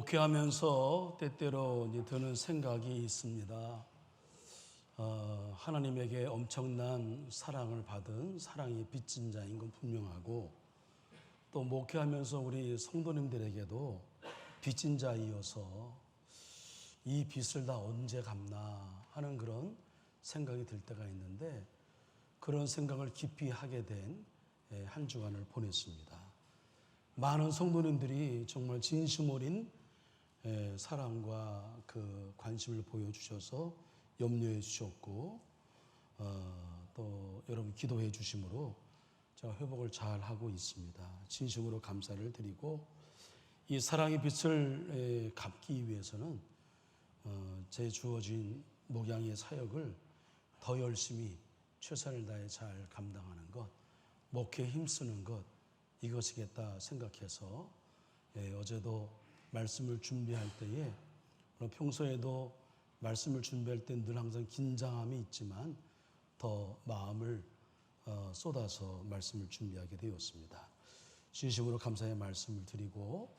목회하면서 때때로 드는 생각이 있습니다. 하나님에게 엄청난 사랑을 받은 사랑이 빚진 자인 건 분명하고, 또 목회하면서 우리 성도님들에게도 빚진 자이어서 이 빚을 다 언제 갚나 하는 그런 생각이 들 때가 있는데, 그런 생각을 깊이 하게 된 한 주간을 보냈습니다. 많은 성도님들이 정말 진심 어린 사랑과 그 관심을 보여주셔서 염려해 주셨고, 또 여러분 기도해 주심으로 제가 회복을 잘 하고 있습니다. 진심으로 감사를 드리고, 이 사랑의 빛을 갚기 위해서는 제 주어진 목양의 사역을 더 열심히 최선을 다해 잘 감당하는 것, 목회에 힘쓰는 것, 이것이겠다 생각해서 어제도 말씀을 준비할 때에, 평소에도 말씀을 준비할 때 늘 항상 긴장함이 있지만 더 마음을 쏟아서 말씀을 준비하게 되었습니다. 진심으로 감사의 말씀을 드리고,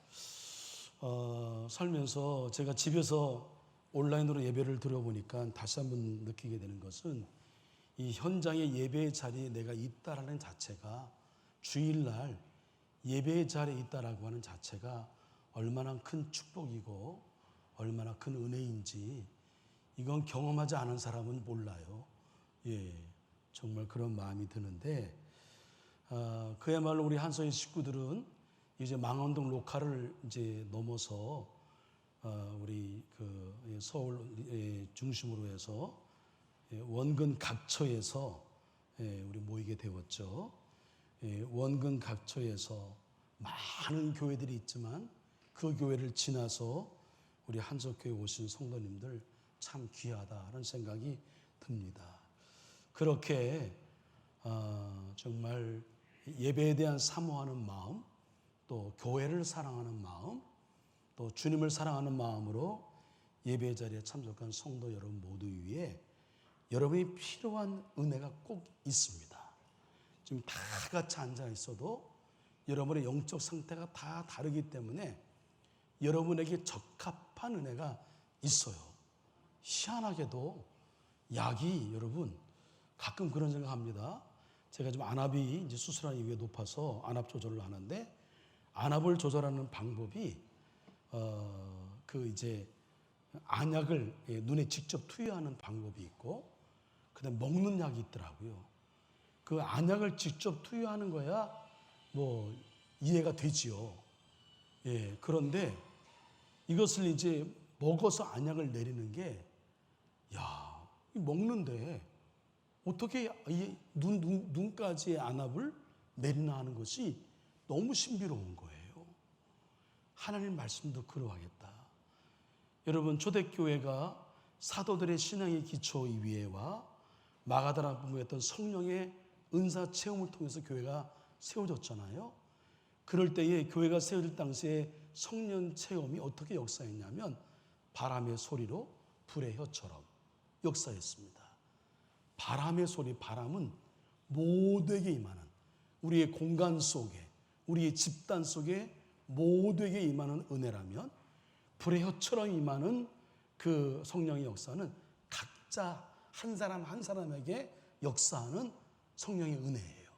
살면서 제가 집에서 온라인으로 예배를 드려보니까 다시 한번 느끼게 되는 것은, 이 현장의 예배의 자리에 내가 있다라는 자체가, 주일날 예배의 자리에 있다라고 하는 자체가 얼마나 큰 축복이고 얼마나 큰 은혜인지, 이건 경험하지 않은 사람은 몰라요. 정말 그런 마음이 드는데, 그야말로 우리 한서의 식구들은 이제 망원동 로컬을 이제 넘어서 우리 그 서울 중심으로 해서 원근 각처에서 우리 모이게 되었죠. 원근 각처에서 많은 교회들이 있지만 그 교회를 지나서 우리 한석교회 오신 성도님들 참 귀하다는 생각이 듭니다. 그렇게 정말 예배에 대한 사모하는 마음, 또 교회를 사랑하는 마음, 또 주님을 사랑하는 마음으로 예배 자리에 참석한 성도 여러분 모두 위에 여러분이 필요한 은혜가 꼭 있습니다. 지금 다 같이 앉아 있어도 여러분의 영적 상태가 다 다르기 때문에 여러분에게 적합한 은혜가 있어요. 희한하게도 약이, 여러분 가끔 그런 생각합니다. 제가 지금 안압이 이제 수술한 이후에 높아서 안압 조절을 하는데, 안압을 조절하는 방법이 그 이제 안약을 눈에 직접 투여하는 방법이 있고, 그다음에 먹는 약이 있더라고요. 그 안약을 직접 투여하는 거야 뭐 이해가 되지요. 그런데 이것을 이제 먹어서 안약을 내리는 게, 먹는데 어떻게 눈까지의 안압을 내리나 하는 것이 너무 신비로운 거예요. 하나님 말씀도 그러하겠다. 여러분, 초대교회가 사도들의 신앙의 기초 위에와 마가다라 부모였던 성령의 은사 체험을 통해서 교회가 세워졌잖아요. 그럴 때에 교회가 세워질 당시에 성령 체험이 어떻게 역사했냐면, 바람의 소리로 불의 혀처럼 역사했습니다. 바람의 소리, 바람은 모두에게 임하는, 우리의 공간 속에, 우리의 집단 속에 모두에게 임하는 은혜라면, 불의 혀처럼 임하는 그 성령의 역사는 각자 한 사람 한 사람에게 역사하는 성령의 은혜예요.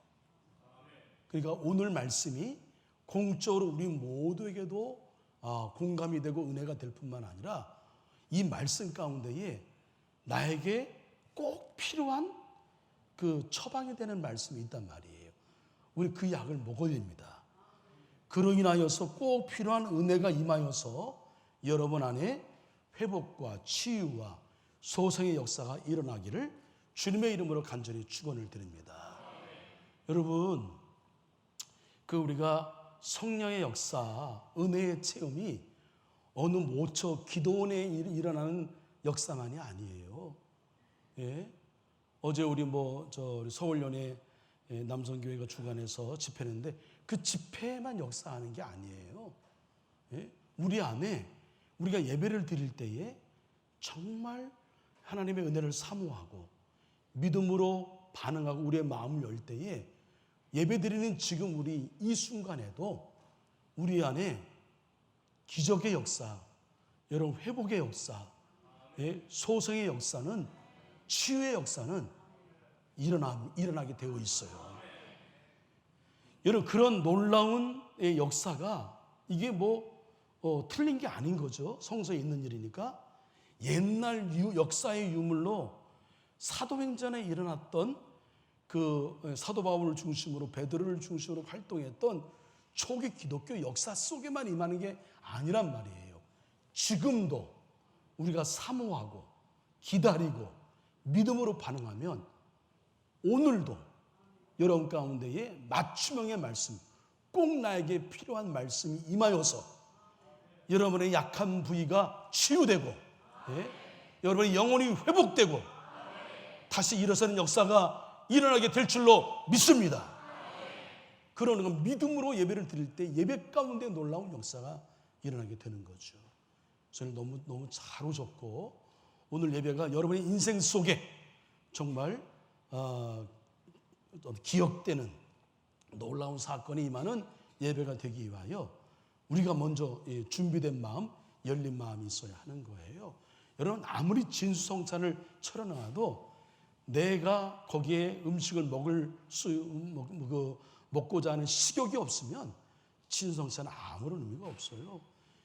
그러니까 오늘 말씀이 공적으로 우리 모두에게도 공감이 되고 은혜가 될 뿐만 아니라, 이 말씀 가운데에 나에게 꼭 필요한 그 처방이 되는 말씀이 있단 말이에요. 우리 그 약을 먹어야 됩니다. 그로 인하여서 꼭 필요한 은혜가 임하여서 여러분 안에 회복과 치유와 소생의 역사가 일어나기를 주님의 이름으로 간절히 축원을 드립니다. 여러분, 그 우리가 성령의 역사, 은혜의 체험이 어느 모처 기도원에 일어나는 역사만이 아니에요. 어제 우리 우리 서울연회 남성교회가 주관해서 집회했는데, 그 집회만 역사하는 게 아니에요. 우리 안에, 우리가 예배를 드릴 때에 정말 하나님의 은혜를 사모하고 믿음으로 반응하고 우리의 마음을 열 때에, 예배드리는 지금 우리 이 순간에도 우리 안에 기적의 역사, 여러분 회복의 역사, 소생의 역사는, 치유의 역사는 일어나게 되어 있어요. 여러분 그런 놀라운 역사가 이게 틀린 게 아닌 거죠. 성서에 있는 일이니까. 옛날 역사의 유물로 사도행전에 일어났던 그 사도 바울을 중심으로 베드로를 중심으로 활동했던 초기 기독교 역사 속에만 임하는 게 아니란 말이에요. 지금도 우리가 사모하고 기다리고 믿음으로 반응하면 오늘도 여러분 가운데에 맞춤형의 말씀, 꼭 나에게 필요한 말씀이 임하여서 여러분의 약한 부위가 치유되고, 여러분의 영혼이 회복되고 다시 일어서는 역사가 일어나게 될 줄로 믿습니다. 그러는 건 믿음으로 예배를 드릴 때 예배 가운데 놀라운 역사가 일어나게 되는 거죠. 저는 너무 잘 오셨고, 오늘 예배가 여러분의 인생 속에 정말 기억되는 놀라운 사건이 임하는 예배가 되기 위하여 우리가 먼저 준비된 마음, 열린 마음이 있어야 하는 거예요. 여러분 아무리 진수성찬을 차려놔도 내가 거기에 음식을 먹고자 하는 식욕이 없으면 진수성찬은 아무런 의미가 없어요.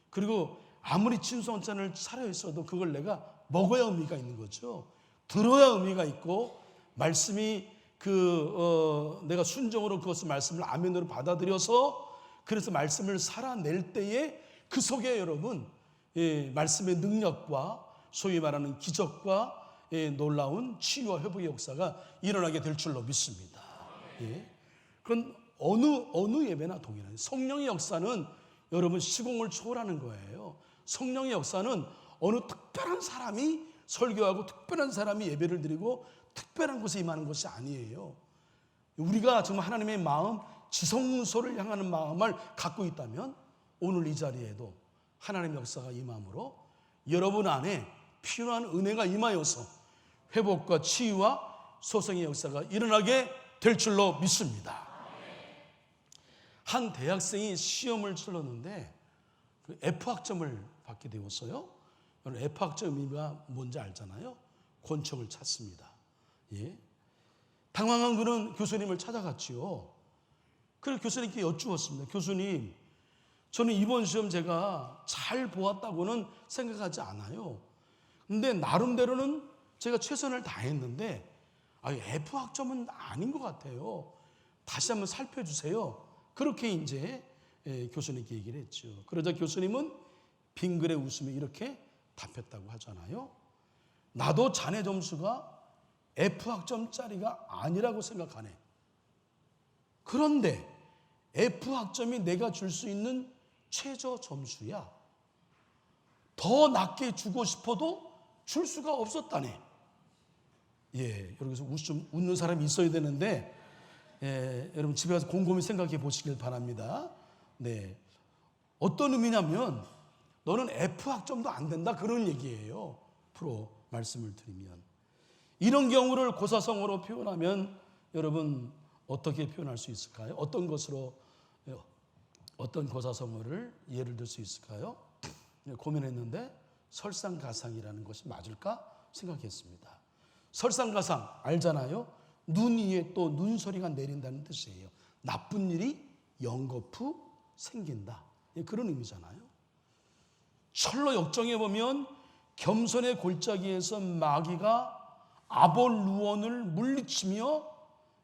그리고 아무리 진수성찬을 차려 있어도 그걸 내가 먹어야 의미가 있는 거죠. 들어야 의미가 있고, 말씀이 내가 순종으로 그것을 말씀을 아멘으로 받아들여서 그래서 말씀을 살아낼 때에 그 속에 여러분 말씀의 능력과 소위 말하는 기적과 놀라운 치유와 회복의 역사가 일어나게 될 줄로 믿습니다. 그건 어느 예배나 동일해요. 성령의 역사는 여러분 시공을 초월하는 거예요. 성령의 역사는 어느 특별한 사람이 설교하고 특별한 사람이 예배를 드리고 특별한 곳에 임하는 것이 아니에요. 우리가 정말 하나님의 마음, 지성소를 향하는 마음을 갖고 있다면 오늘 이 자리에도 하나님의 역사가 임함으로 여러분 안에 필요한 은혜가 임하여서 회복과 치유와 소생의 역사가 일어나게 될 줄로 믿습니다. 한 대학생이 시험을 치렀는데 그 F학점을 받게 되었어요. F학점 의미가 뭔지 알잖아요. 권총을 찾습니다. 당황한 그는 교수님을 찾아갔지요. 그래서 교수님께 여쭈었습니다. 교수님, 저는 이번 시험 제가 잘 보았다고는 생각하지 않아요. 근데 나름대로는 제가 최선을 다했는데 F학점은 아닌 것 같아요. 다시 한번 살펴주세요. 그렇게 이제 교수님께 얘기를 했죠. 그러자 교수님은 빙그레 웃으며 이렇게 답했다고 하잖아요. 나도 자네 점수가 F학점짜리가 아니라고 생각하네. 그런데 F학점이 내가 줄 수 있는 최저 점수야. 더 낮게 주고 싶어도 줄 수가 없었다네. 여기서 웃는 사람이 있어야 되는데 여러분 집에 가서 곰곰이 생각해 보시길 바랍니다. 어떤 의미냐면 너는 F학점도 안 된다 그런 얘기예요. 프로 말씀을 드리면 이런 경우를 고사성어로 표현하면 여러분 어떻게 표현할 수 있을까요? 어떤 것으로 어떤 고사성어를 예를 들 수 있을까요? 고민했는데 설상가상이라는 것이 맞을까 생각했습니다. 설상가상 알잖아요. 눈 위에 또 눈소리가 내린다는 뜻이에요. 나쁜 일이 연거푸 생긴다. 그런 의미잖아요. 철로 역정에 보면 겸손의 골짜기에서 마귀가 아볼루온을 물리치며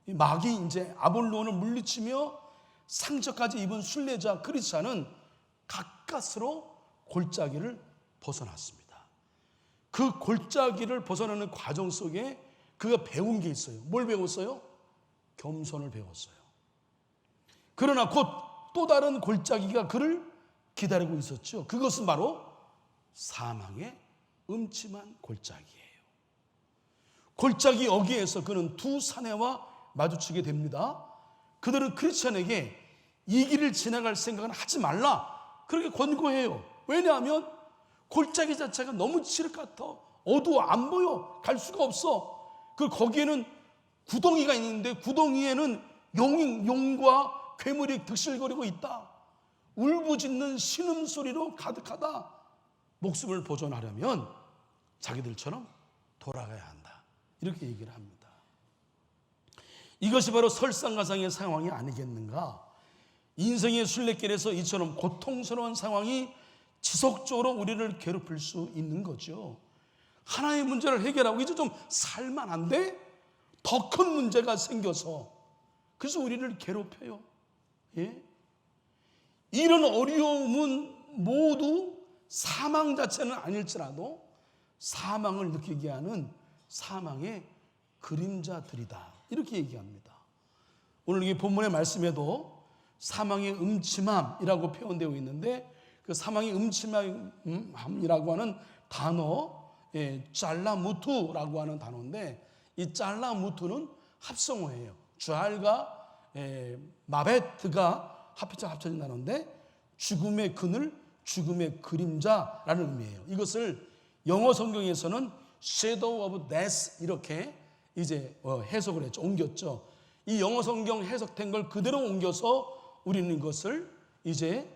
마귀 이제 아볼루온을 물리치며 상처까지 입은 순례자 크리스찬은 가까스로 골짜기를 벗어났습니다. 그 골짜기를 벗어나는 과정 속에 그가 배운 게 있어요. 뭘 배웠어요? 겸손을 배웠어요. 그러나 곧 또 다른 골짜기가 그를 기다리고 있었죠. 그것은 바로 사망의 음침한 골짜기예요. 골짜기 여기에서 그는 두 사내와 마주치게 됩니다. 그들은 크리스천에게 이 길을 지나갈 생각은 하지 말라 그렇게 권고해요. 왜냐하면 골짜기 자체가 너무 칠흑 같아. 어두워 안 보여. 갈 수가 없어. 거기에는 구덩이가 있는데 구덩이에는 용과 괴물이 득실거리고 있다. 울부짖는 신음소리로 가득하다. 목숨을 보존하려면 자기들처럼 돌아가야 한다. 이렇게 얘기를 합니다. 이것이 바로 설상가상의 상황이 아니겠는가? 인생의 순례길에서 이처럼 고통스러운 상황이 지속적으로 우리를 괴롭힐 수 있는 거죠. 하나의 문제를 해결하고 이제 좀 살만한데 더 큰 문제가 생겨서 그래서 우리를 괴롭혀요. 예? 이런 어려움은 모두 사망 자체는 아닐지라도 사망을 느끼게 하는 사망의 그림자들이다. 이렇게 얘기합니다. 오늘 이 본문의 말씀에도 사망의 음침함이라고 표현되어 있는데 그 사망의 음침함이라고 하는 단어, 짤라무투라고 하는 단어인데 이 짤라무투는 합성어예요. 짤과 마베트가 합쳐진 단어인데 죽음의 그늘, 죽음의 그림자라는 의미예요. 이것을 영어 성경에서는 shadow of death 이렇게 이제 해석을 했죠. 옮겼죠. 이 영어 성경 해석된 걸 그대로 옮겨서 우리는 이것을 이제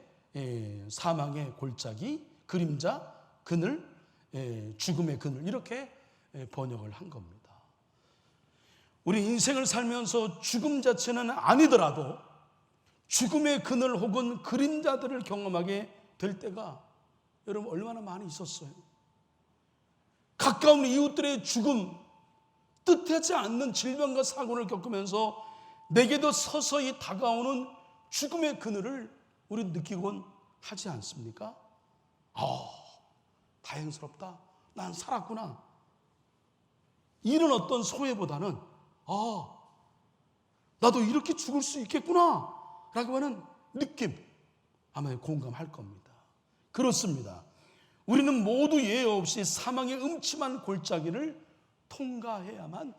사망의 골짜기, 그림자, 그늘, 죽음의 그늘 이렇게 번역을 한 겁니다. 우리 인생을 살면서 죽음 자체는 아니더라도 죽음의 그늘 혹은 그림자들을 경험하게 될 때가 여러분 얼마나 많이 있었어요. 가까운 이웃들의 죽음, 뜻하지 않는 질병과 사고를 겪으면서 내게도 서서히 다가오는 죽음의 그늘을 우리 느끼곤 하지 않습니까? 다행스럽다. 난 살았구나. 이런 어떤 소외보다는 나도 이렇게 죽을 수 있겠구나 라고 하는 느낌 아마 공감할 겁니다. 그렇습니다. 우리는 모두 예외 없이 사망의 음침한 골짜기를 통과해야만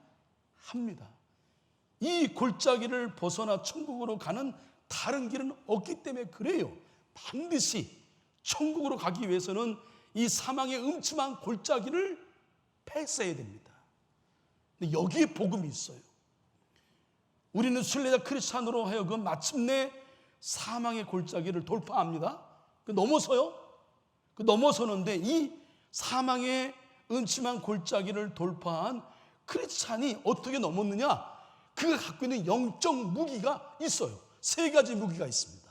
합니다. 이 골짜기를 벗어나 천국으로 가는 다른 길은 없기 때문에 그래요. 반드시 천국으로 가기 위해서는 이 사망의 음침한 골짜기를 패스해야 됩니다. 근데 여기에 복음이 있어요. 우리는 순례자 크리스찬으로 하여금 마침내 사망의 골짜기를 돌파합니다. 넘어서는데 이 사망의 음침한 골짜기를 돌파한 크리스찬이 어떻게 넘었느냐? 그가 갖고 있는 영적 무기가 있어요. 3가지 무기가 있습니다.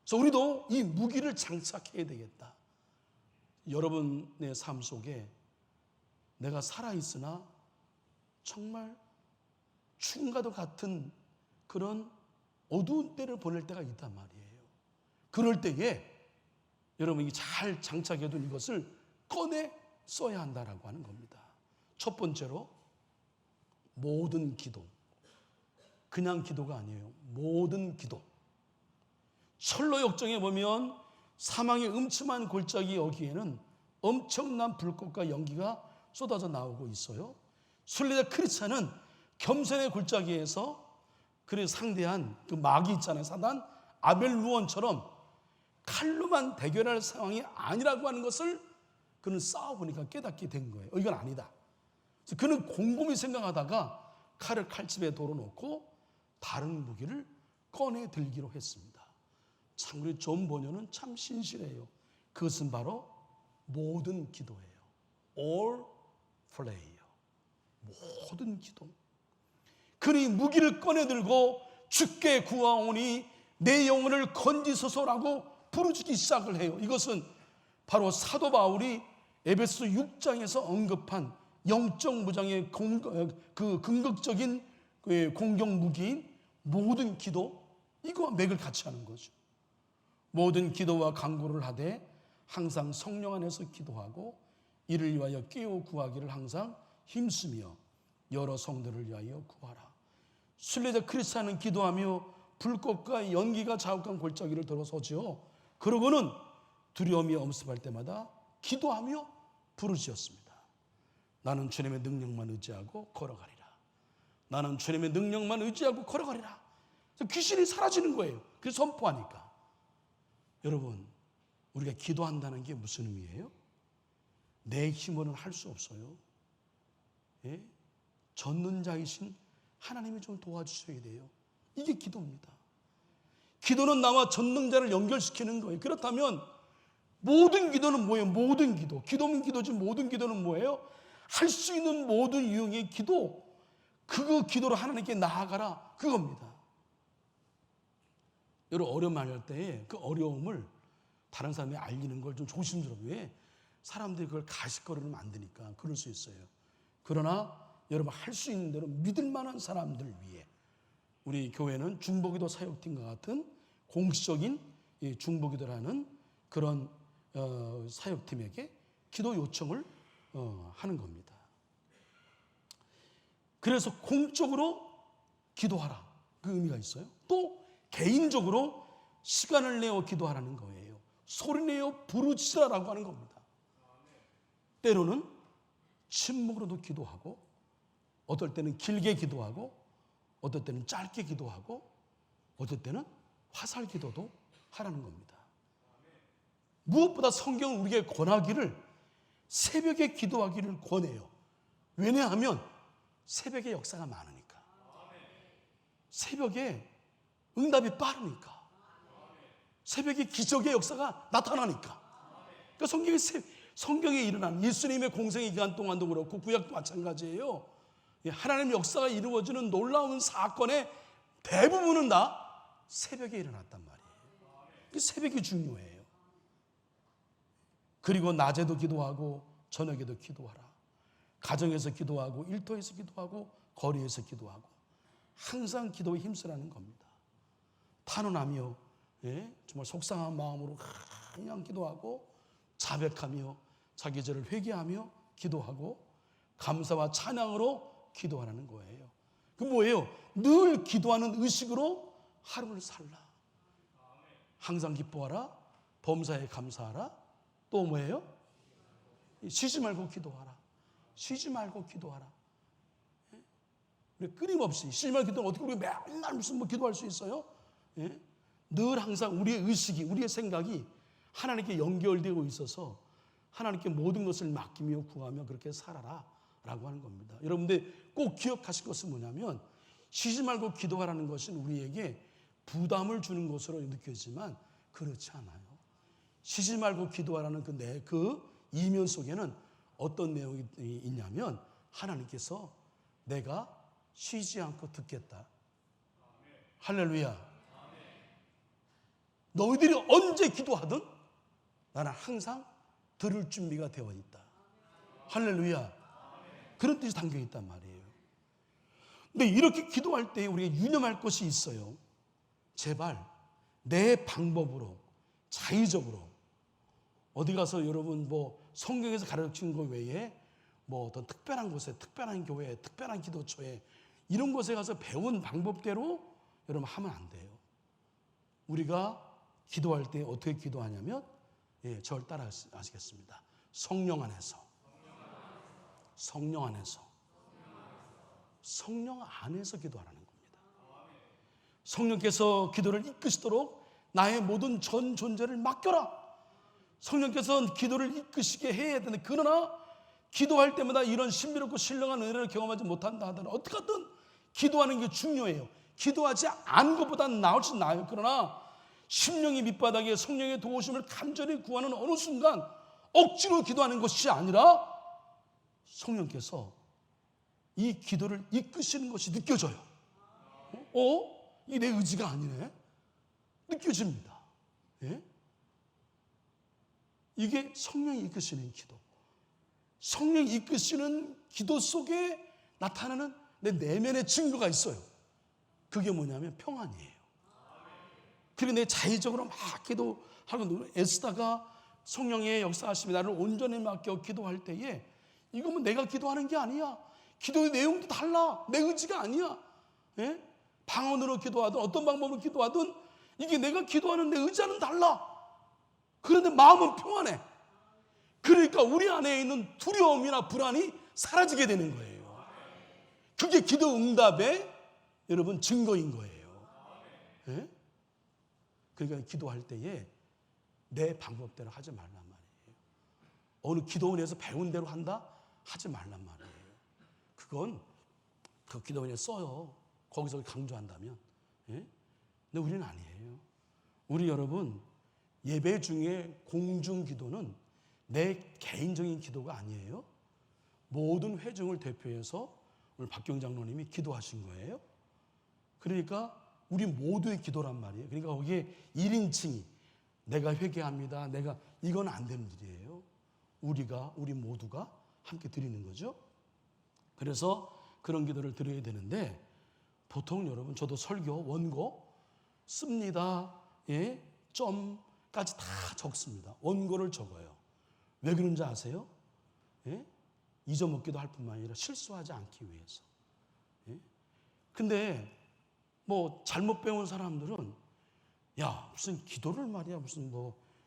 그래서 우리도 이 무기를 장착해야 되겠다. 여러분의 삶 속에 내가 살아있으나 정말 죽음과도 같은 그런 어두운 때를 보낼 때가 있단 말이에요. 그럴 때에 여러분이 잘 장착해둔 이것을 꺼내 써야 한다라고 하는 겁니다. 첫 번째로 모든 기도. 그냥 기도가 아니에요. 모든 기도. 철로 역정에 보면 사망의 음침한 골짜기 여기에는 엄청난 불꽃과 연기가 쏟아져 나오고 있어요. 순례자 크리스찬은 겸손의 골짜기에서 그를 상대한 그 마귀 있잖아요. 사단 아벨루온처럼 칼로만 대결할 상황이 아니라고 하는 것을 그는 싸워보니까 깨닫게 된 거예요. 이건 아니다. 그래서 그는 곰곰이 생각하다가 칼을 칼집에 돌아놓고 다른 무기를 꺼내 들기로 했습니다. 참 우리 존 버녀는 참 신실해요. 그것은 바로 모든 기도예요. All pray예요. 모든 기도. 그는 무기를 꺼내 들고 주께 구하오니 내 영혼을 건지소서라고 부르짖기 시작을 해요. 이것은 바로 사도 바울이 에베소 6장에서 언급한 영적 무장의 그 궁극적인 공격 무기인 모든 기도, 이거와 맥을 같이 하는 거죠. 모든 기도와 간구를 하되 항상 성령 안에서 기도하고 이를 위하여 깨어 구하기를 항상 힘쓰며 여러 성도를 위하여 구하라. 순례자 크리스찬은 기도하며 불꽃과 연기가 자욱한 골짜기를 들어서죠. 그러고는 두려움이 엄습할 때마다 기도하며 부르짖었습니다. 나는 주님의 능력만 의지하고 걸어가리라. 나는 주님의 능력만 의지하고 걸어가리라. 귀신이 사라지는 거예요. 그래서 선포하니까. 여러분, 우리가 기도한다는 게 무슨 의미예요? 내 힘으로는 할 수 없어요. 예? 전능자이신 하나님이 좀 도와주셔야 돼요. 이게 기도입니다. 기도는 나와 전능자를 연결시키는 거예요. 그렇다면 모든 기도는 뭐예요? 모든 기도. 기도면 기도지 모든 기도는 뭐예요? 할 수 있는 모든 유형의 기도. 그 기도로 하나님께 나아가라. 그겁니다. 여러분 어려움 만날 때에 그 어려움을 다른 사람이 알리는 걸 좀 조심스러워요. 왜? 사람들이 그걸 가식거리면 안 되니까 그럴 수 있어요. 그러나 여러분 할 수 있는 대로 믿을 만한 사람들 위해 우리 교회는 중보기도 사역팀과 같은 공식적인 중보기도라는 그런 사역팀에게 기도 요청을 하는 겁니다. 그래서 공적으로 기도하라. 그 의미가 있어요. 또 개인적으로 시간을 내어 기도하라는 거예요. 소리내어 부르짖으라라고 하는 겁니다. 때로는 침묵으로도 기도하고 어떨 때는 길게 기도하고 어떨 때는 짧게 기도하고 어떨 때는 화살 기도도 하라는 겁니다. 무엇보다 성경은 우리에게 권하기를 새벽에 기도하기를 권해요. 왜냐하면 새벽에 역사가 많으니까. 새벽에 응답이 빠르니까. 새벽에 기적의 역사가 나타나니까. 그러니까 성경에 일어난 예수님의 공생의 기간 동안도 그렇고 구약도 마찬가지예요. 하나님의 역사가 이루어지는 놀라운 사건의 대부분은 다 새벽에 일어났단 말이에요. 새벽이 중요해요. 그리고 낮에도 기도하고 저녁에도 기도하라. 가정에서 기도하고 일터에서 기도하고 거리에서 기도하고 항상 기도에 힘쓰라는 겁니다. 탄원하며 정말 속상한 마음으로 그냥 기도하고 자백하며 자기 죄를 회개하며 기도하고 감사와 찬양으로 기도하라는 거예요. 그 뭐예요? 늘 기도하는 의식으로 하루를 살라. 항상 기뻐하라. 범사에 감사하라. 또 뭐예요? 쉬지 말고 기도하라. 쉬지 말고 기도하라. 우리 끊임없이 쉬지 말고 기도하면 어떻게 우리 맨날 무슨 기도할 수 있어요? 늘 항상 우리의 의식이 우리의 생각이 하나님께 연결되고 있어서 하나님께 모든 것을 맡기며 구하며 그렇게 살아라 라고 하는 겁니다. 여러분들 꼭 기억하실 것은 뭐냐면 쉬지 말고 기도하라는 것은 우리에게 부담을 주는 것으로 느껴지지만 그렇지 않아요. 쉬지 말고 기도하라는 그 이면 속에는 어떤 내용이 있냐면 하나님께서 내가 쉬지 않고 듣겠다. 할렐루야. 너희들이 언제 기도하든 나는 항상 들을 준비가 되어 있다. 할렐루야. 그런 뜻이 담겨 있단 말이에요. 근데 이렇게 기도할 때 우리가 유념할 것이 있어요. 제발 내 방법으로 자의적으로 어디 가서 여러분 성경에서 가르치는 것 외에 어떤 특별한 곳에 특별한 교회에 특별한 기도처에 이런 곳에 가서 배운 방법대로 여러분 하면 안 돼요. 우리가 기도할 때 어떻게 기도하냐면 저를 따라 하시겠습니다. 성령 안에서 기도하라는 겁니다. 성령께서 기도를 이끄시도록 나의 모든 전 존재를 맡겨라. 성령께서 기도를 이끄시게 해야 되는데 그러나 기도할 때마다 이런 신비롭고 신령한 은혜를 경험하지 못한다 하더라도 어떻게 하든 기도하는 게 중요해요. 기도하지 않은 것보다는 나을지 나아요. 그러나 심령이 밑바닥에 성령의 도우심을 간절히 구하는 어느 순간 억지로 기도하는 것이 아니라 성령께서 이 기도를 이끄시는 것이 느껴져요. 이게 내 의지가 아니네. 느껴집니다. 이게 성령이 이끄시는 기도. 성령이 이끄시는 기도 속에 나타나는 내 내면의 증거가 있어요. 그게 뭐냐면 평안이에요. 그리고 내 자의적으로 막 기도하고 애쓰다가 성령의 역사하심이 나를 온전히 맡겨 기도할 때에 이거 내가 기도하는 게 아니야. 기도의 내용도 달라. 내 의지가 아니야. 방언으로 기도하든 어떤 방법으로 기도하든 이게 내가 기도하는 내 의지와는 달라. 그런데 마음은 평안해. 그러니까 우리 안에 있는 두려움이나 불안이 사라지게 되는 거예요. 그게 기도 응답의 여러분 증거인 거예요. 그러니까 기도할 때에 내 방법대로 하지 말란 말이에요. 어느 기도원에서 배운 대로 한다? 하지 말란 말이에요. 그건 그 기도원에 써요. 거기서 강조한다면. 근데 우리는 아니에요. 우리 여러분, 예배 중에 공중 기도는 내 개인적인 기도가 아니에요. 모든 회중을 대표해서 오늘 박경 장로님이 기도하신 거예요. 그러니까 우리 모두의 기도란 말이에요. 그러니까 거기에 1인칭이 내가 회개합니다, 이건 안 되는 일이에요. 우리 모두가 함께 드리는 거죠. 그래서 그런 기도를 드려야 되는데, 보통 여러분, 저도 설교 원고 씁니다, 점까지 다 적습니다. 원고를 적어요. 왜 그런지 아세요? 잊어먹기도 할 뿐만 아니라 실수하지 않기 위해서. 근데 뭐 잘못 배운 사람들은 야, 무슨 기도를 말이야, 무슨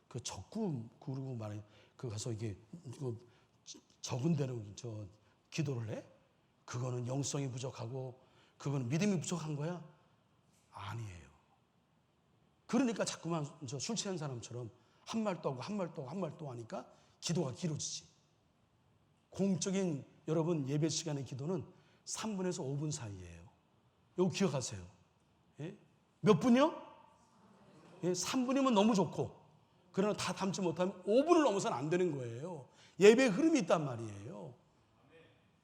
그 적고 그러고 말이야, 가서 이게 적은 대로 기도를 해? 그거는 영성이 부족하고 그거는 믿음이 부족한 거야? 아니에요. 그러니까 자꾸만 술 취한 사람처럼 한 말도 하고 한 말도 하고 한 말도 하니까 기도가 길어지지. 공적인 여러분 예배 시간의 기도는 3분에서 5분 사이예요. 이거 기억하세요. 몇 분이요? 3분이면 너무 좋고, 그러나 다 담지 못하면 5분을 넘어서는 안 되는 거예요. 예배의 흐름이 있단 말이에요.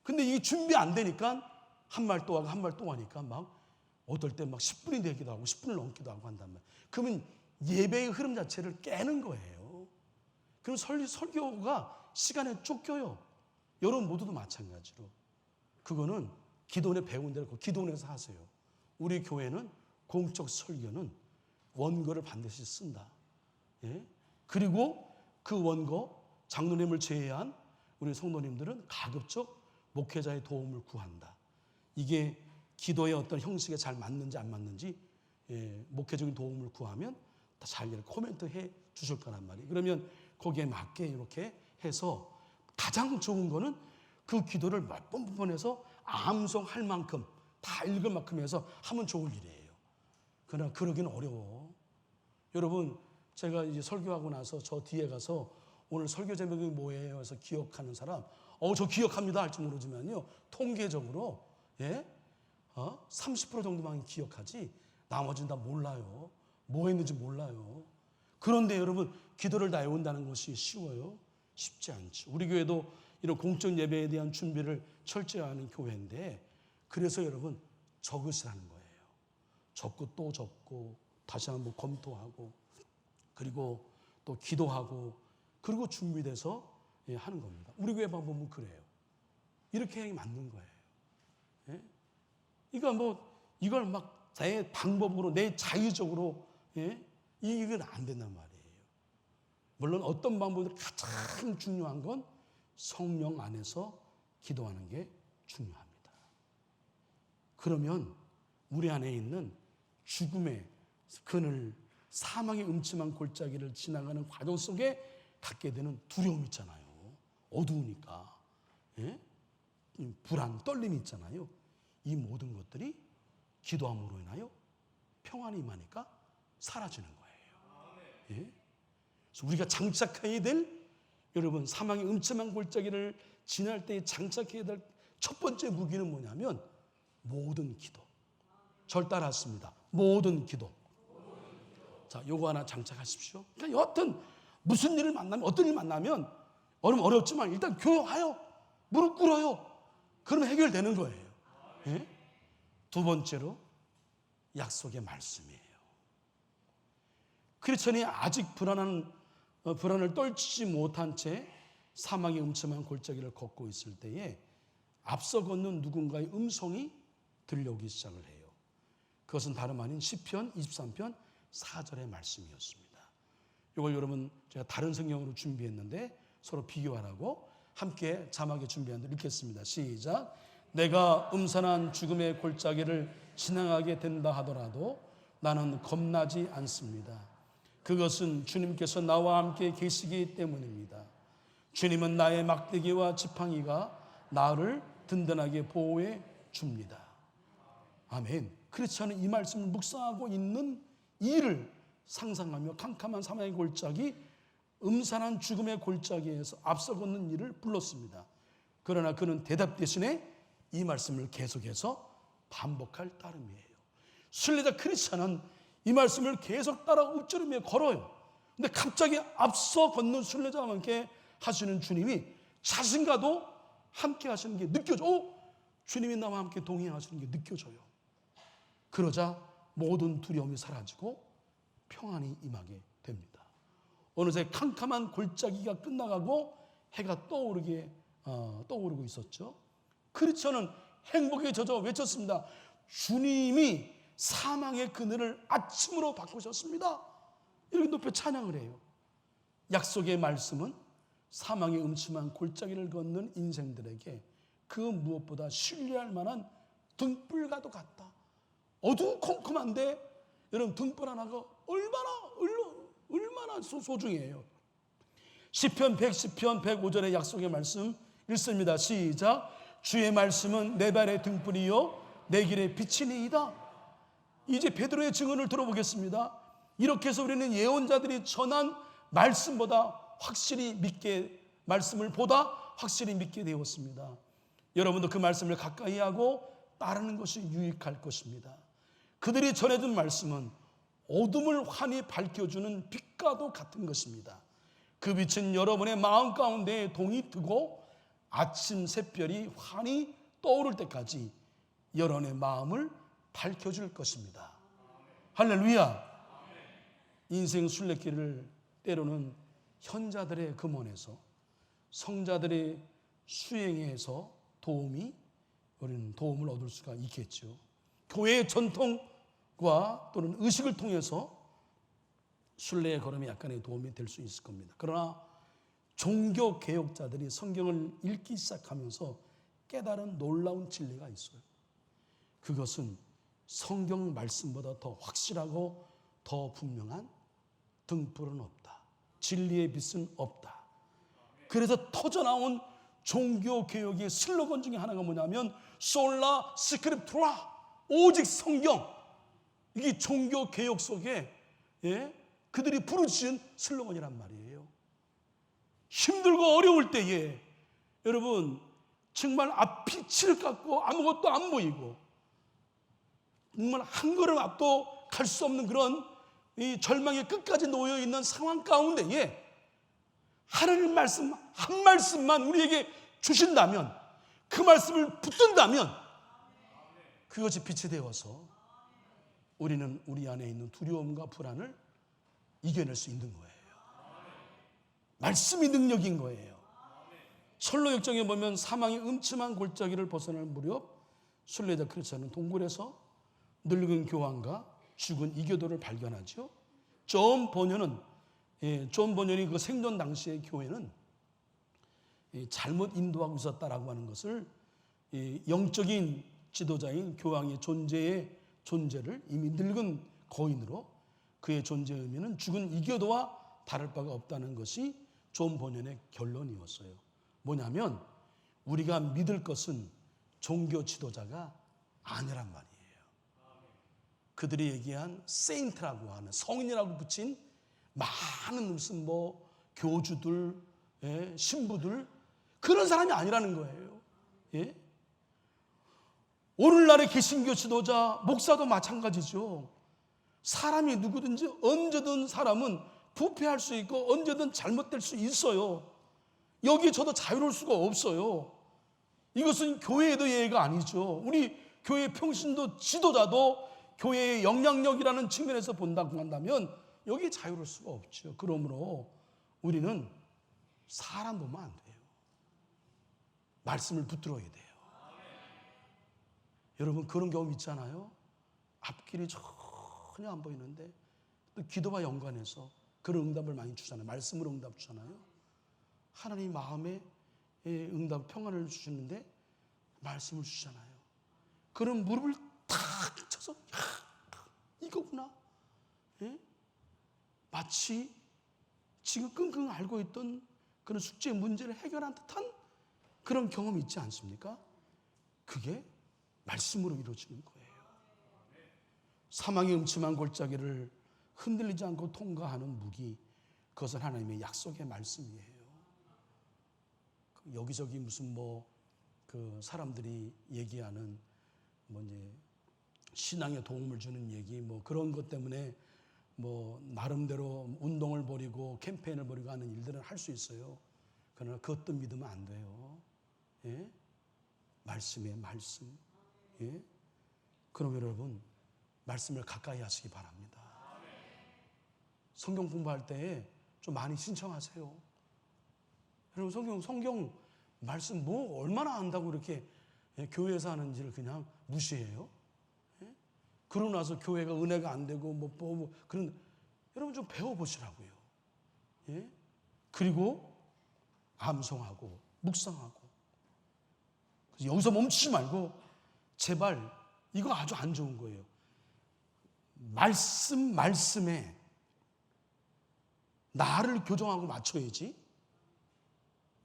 근데 이게 준비 안 되니까 한 말 또 하고 한 말 또 하니까 막 어떨 때 막 10분이 되기도 하고 10분을 넘기도 하고 한단 말이에요. 그러면 예배의 흐름 자체를 깨는 거예요. 그럼 설교가 시간에 쫓겨요. 여러분 모두도 마찬가지로. 그거는 기도원에 배운 대로 기도원에서 하세요. 우리 교회는 공적 설교는 원고를 반드시 쓴다. 그리고 그 원고, 장로님을 제외한 우리 성도님들은 가급적 목회자의 도움을 구한다. 이게 기도의 어떤 형식에 잘 맞는지 안 맞는지 목회적인 도움을 구하면 다 잘 코멘트 해 주실 거란 말이에요. 그러면 거기에 맞게 이렇게 해서 가장 좋은 거는 그 기도를 몇 번 해서 암송할 만큼 다 읽을 만큼 해서 하면 좋을 일이에요. 그러나 그러기는 어려워. 여러분, 제가 이제 설교하고 나서 저 뒤에 가서 오늘 설교 제목이 뭐예요? 해서 기억하는 사람, 저 기억합니다 할지 모르지만요, 통계적으로 30% 정도만 기억하지 나머지는 다 몰라요. 뭐 했는지 몰라요. 그런데 여러분, 기도를 다 외운다는 것이 쉬워요? 쉽지 않죠. 우리 교회도 이런 공적 예배에 대한 준비를 철저히 하는 교회인데, 그래서 여러분 적으시라는 거예요. 적고 또 적고 다시 한번 검토하고 그리고 또 기도하고 그리고 준비돼서 하는 겁니다. 우리 교회 방법은 그래요. 이렇게 해야 맞는 거예요. 이걸 막 내 방법으로, 내 자유적으로 이건 안 된단 말이에요. 물론 어떤 방법도 가장 중요한 건 성령 안에서 기도하는 게 중요합니다. 그러면 우리 안에 있는 죽음의 그늘, 사망의 음침한 골짜기를 지나가는 과정 속에 갖게 되는 두려움 있잖아요. 어두우니까. 불안, 떨림이 있잖아요. 이 모든 것들이 기도함으로 인하여 평안이 임하니까 사라지는 거예요. 그래서 우리가 장착해야 될, 여러분, 사망의 음침한 골짜기를 지날 때 장착해야 될 첫 번째 무기는 뭐냐면 모든 기도. 절 따라했습니다. 모든 기도. 자, 요거 하나 장착하십시오. 그러니까 여하튼 무슨 일을 만나면, 어떤 일 만나면 어렵지만 일단 교회하여 무릎 꿇어요. 그러면 해결되는 거예요. 두 번째로 약속의 말씀이에요. 크리스천이 아직 불안을 떨치지 못한 채 사망의 음침한 골짜기를 걷고 있을 때에 앞서 걷는 누군가의 음성이 들려오기 시작을 해요. 그것은 다름 아닌 시편 23편 4절의 말씀이었습니다. 이걸 여러분 제가 다른 성경으로 준비했는데 서로 비교하라고 함께 자막에 준비한 대로 읽겠습니다. 시작. 내가 음산한 죽음의 골짜기를 지나가게 된다 하더라도 나는 겁나지 않습니다. 그것은 주님께서 나와 함께 계시기 때문입니다. 주님은 나의 막대기와 지팡이가 나를 든든하게 보호해 줍니다. 아멘. 그렇지 않은 이 말씀을 묵상하고 있는 이를 상상하며 캄캄한 사망의 골짜기, 음산한 죽음의 골짜기에서 앞서 걷는 이를 불렀습니다. 그러나 그는 대답 대신에 이 말씀을 계속해서 반복할 따름이에요. 순례자 크리스천은 이 말씀을 계속 따라 읊조리며 걸어요. 근데 갑자기 앞서 걷는 순례자와 함께 하시는 주님이 자신과도 함께 하시는 게 느껴져. 주님이 나와 함께 동행하시는 게 느껴져요. 그러자 모든 두려움이 사라지고 평안이 임하게 됩니다. 어느새 캄캄한 골짜기가 끝나가고 해가 떠오르고 있었죠. 크리스천은 행복에 젖어 외쳤습니다. 주님이 사망의 그늘을 아침으로 바꾸셨습니다. 이렇게 높여 찬양을 해요. 약속의 말씀은 사망의 음침한 골짜기를 걷는 인생들에게 그 무엇보다 신뢰할 만한 등불과도 같다. 어두컴컴한데 여러분 등불 하나가 얼마나 소중해요. 시편 110편 105절의 약속의 말씀 읽습니다. 시작. 주의 말씀은 내 발의 등불이요 내 길의 빛이니이다. 이제 베드로의 증언을 들어보겠습니다. 이렇게 해서 우리는 예언자들이 전한 말씀보다 말씀을 보다 확실히 믿게 되었습니다. 여러분도 그 말씀을 가까이 하고 따르는 것이 유익할 것입니다. 그들이 전해준 말씀은 어둠을 환히 밝혀주는 빛과도 같은 것입니다. 그 빛은 여러분의 마음 가운데 동이 뜨고 아침 샛별이 환히 떠오를 때까지 여러분의 마음을 밝혀줄 것입니다. 할렐루야. 인생 순례길을 때로는 현자들의 금원에서 성자들의 수행에서 우리는 도움을 얻을 수가 있겠죠. 교회의 전통과 또는 의식을 통해서 순례의 걸음에 약간의 도움이 될 수 있을 겁니다. 그러나 종교 개혁자들이 성경을 읽기 시작하면서 깨달은 놀라운 진리가 있어요. 그것은 성경 말씀보다 더 확실하고 더 분명한 등불은 없다. 진리의 빛은 없다. 그래서 터져나온 종교 개혁의 슬로건 중에 하나가 뭐냐면 솔라 스크립투라, 오직 성경. 이게 종교 개혁 속에 그들이 부르짖은 슬로건이란 말이에요. 힘들고 어려울 때에 여러분 정말 앞이 칠 같고 아무것도 안 보이고 정말 한 걸음 앞도 갈 수 없는 그런 이 절망의 끝까지 놓여 있는 상황 가운데에 하나님 말씀 한 말씀만 우리에게 주신다면, 그 말씀을 붙든다면 그것이 빛이 되어서 우리는 우리 안에 있는 두려움과 불안을 이겨낼 수 있는 거예요. 말씀이 능력인 거예요. 철로 역정에 보면 사망의 음침한 골짜기를 벗어날 무렵 순례자 크리스천은 동굴에서 늙은 교황과 죽은 이교도를 발견하죠. 존 버년이 그 생존 당시의 교회는 잘못 인도하고 있었다라고 하는 것을 영적인 지도자인 교황의 존재를 이미 늙은 거인으로 그의 존재의 의미는 죽은 이교도와 다를 바가 없다는 것이 존 버년의 결론이었어요. 뭐냐면 우리가 믿을 것은 종교 지도자가 아니란 말이에요. 그들이 얘기한 세인트라고 하는 성인이라고 붙인 많은 무슨 교주들, 신부들 그런 사람이 아니라는 거예요. 오늘날의 개신교 지도자, 목사도 마찬가지죠. 사람이 누구든지 언제든 사람은 부패할 수 있고 언제든 잘못될 수 있어요. 여기 저도 자유로울 수가 없어요. 이것은 교회에도 예의가 아니죠. 우리 교회 평신도 지도자도 교회의 영향력이라는 측면에서 본다고 한다면 여기에 자유로울 수가 없죠. 그러므로 우리는 사람 보면 안 돼요. 말씀을 붙들어야 돼요. 여러분 그런 경험 있잖아요. 앞길이 전혀 안 보이는데 또 기도와 연관해서 그런 응답을 많이 주잖아요. 말씀으로 응답 주잖아요. 하나님 마음에 응답 평안을 주시는데 말씀을 주잖아요. 그런 무릎을 탁 쳐서 이거구나. 마치 지금 끙끙 앓고 있던 그런 숙제 문제를 해결한 듯한 그런 경험이 있지 않습니까? 그게 말씀으로 이루어지는 거예요. 사망의 음침한 골짜기를 흔들리지 않고 통과하는 무기, 그것은 하나님의 약속의 말씀이에요. 여기저기 무슨 그 사람들이 얘기하는 이제 신앙에 도움을 주는 얘기 뭐 그런 것 때문에 뭐 나름대로 운동을 벌이고 캠페인을 벌이고 하는 일들은 할 수 있어요. 그러나 그것도 믿으면 안 돼요. 예? 말씀이에요, 말씀. 예? 그럼 여러분 말씀을 가까이 하시기 바랍니다. 성경 공부할 때에 좀 많이 신청하세요. 여러분 성경 말씀 뭐 얼마나 안다고 이렇게 교회에서 하는지를 그냥 무시해요. 예? 그러고 나서 교회가 은혜가 안 되고 뭐 그런 여러분 좀 배워보시라고요. 예? 그리고 암송하고 묵상하고 그래서 여기서 멈추지 말고 제발 이거 아주 안 좋은 거예요. 말씀에 나를 교정하고 맞춰야지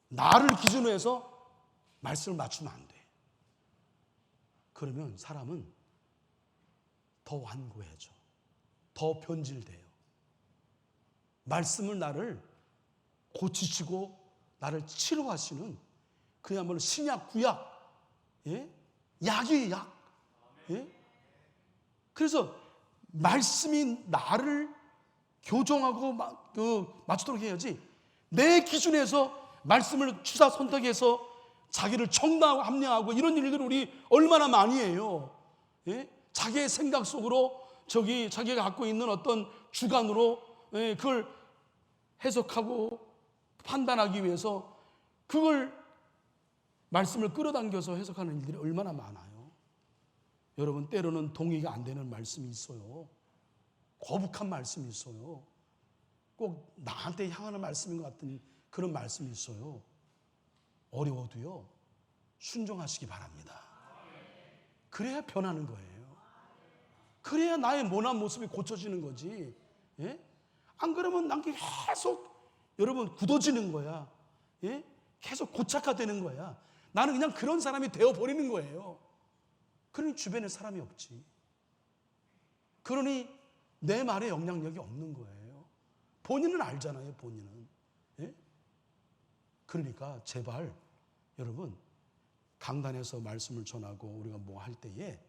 나를 기준으로 해서 말씀을 맞추면 안 돼. 그러면 사람은 더 완고해져. 더 변질돼요. 말씀을 나를 고치시고 나를 치료하시는 그야말로 신약 구약, 예? 약이에요, 약. 예? 그래서 말씀이 나를 교정하고 맞추도록 해야지 내 기준에서 말씀을 추사 선택해서 자기를 정당하고 합리화하고 이런 일들을 우리 얼마나 많이 해요. 예? 자기의 생각 속으로 자기가 갖고 있는 어떤 주관으로 그걸 해석하고 판단하기 위해서 그걸 말씀을 끌어당겨서 해석하는 일들이 얼마나 많아요. 여러분 때로는 동의가 안 되는 말씀이 있어요. 거북한 말씀이 있어요. 꼭 나한테 향하는 말씀인 것 같은 그런 말씀이 있어요. 어려워도요 순종하시기 바랍니다. 그래야 변하는 거예요. 그래야 나의 모난 모습이 고쳐지는 거지. 예? 안 그러면 난 계속 여러분 굳어지는 거야. 예? 계속 고착화되는 거야. 나는 그냥 그런 사람이 되어버리는 거예요. 그러니 주변에 사람이 없지. 그러니 내 말에 영향력이 없는 거예요. 본인은 알잖아요, 본인은. 예? 그러니까 제발 여러분 강단에서 말씀을 전하고 우리가 뭐 할 때에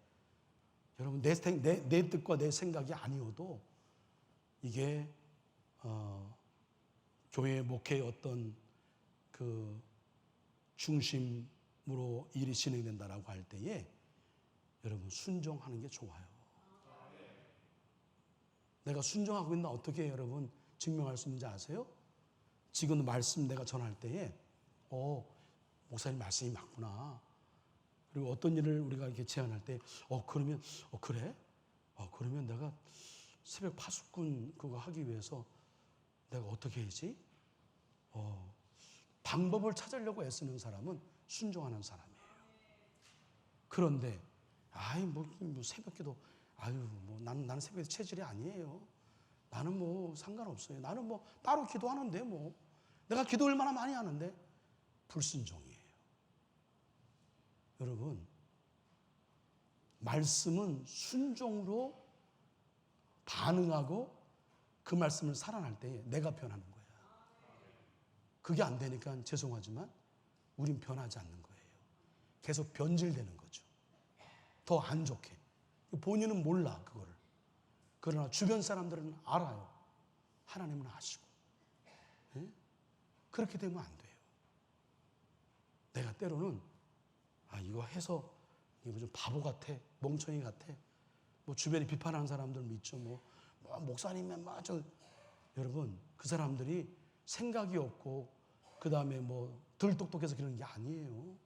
여러분 내 뜻과 내 생각이 아니어도 이게 교회 목회의 어떤 그 중심으로 일이 진행된다라고 할 때에 여러분 순종하는 게 좋아요. 내가 순종하고 있나 어떻게 여러분 증명할 수 있는지 아세요? 지금 말씀 내가 전할 때에 목사님 말씀이 맞구나. 그리고 어떤 일을 우리가 이렇게 제안할 때 그러면 그래? 그러면 내가 새벽 파수꾼 그거 하기 위해서 내가 어떻게 해야지? 방법을 찾으려고 애쓰는 사람은 순종하는 사람이에요. 그런데 뭐 새벽기도 나는 새벽에 체질이 아니에요. 나는 뭐 상관없어요. 나는 뭐 따로 기도하는데 뭐 내가 기도 얼마나 많이 하는데 불순종이에요. 여러분 말씀은 순종으로 반응하고 그 말씀을 살아날 때에 내가 변하는 거야. 그게 안 되니까 죄송하지만 우린 변하지 않는 거예요. 계속 변질되는 거죠. 더 안 좋게. 본인은 몰라 그거를. 그러나 주변 사람들은 알아요. 하나님은 아시고. 예? 그렇게 되면 안 돼요. 내가 때로는 이거 해서 이거 좀 바보 같아, 멍청이 같아. 뭐 주변에 비판하는 사람들 있죠. 뭐 목사님은 여러분 그 사람들이 생각이 없고 그 다음에 뭐 덜 똑똑해서 그런 게 아니에요.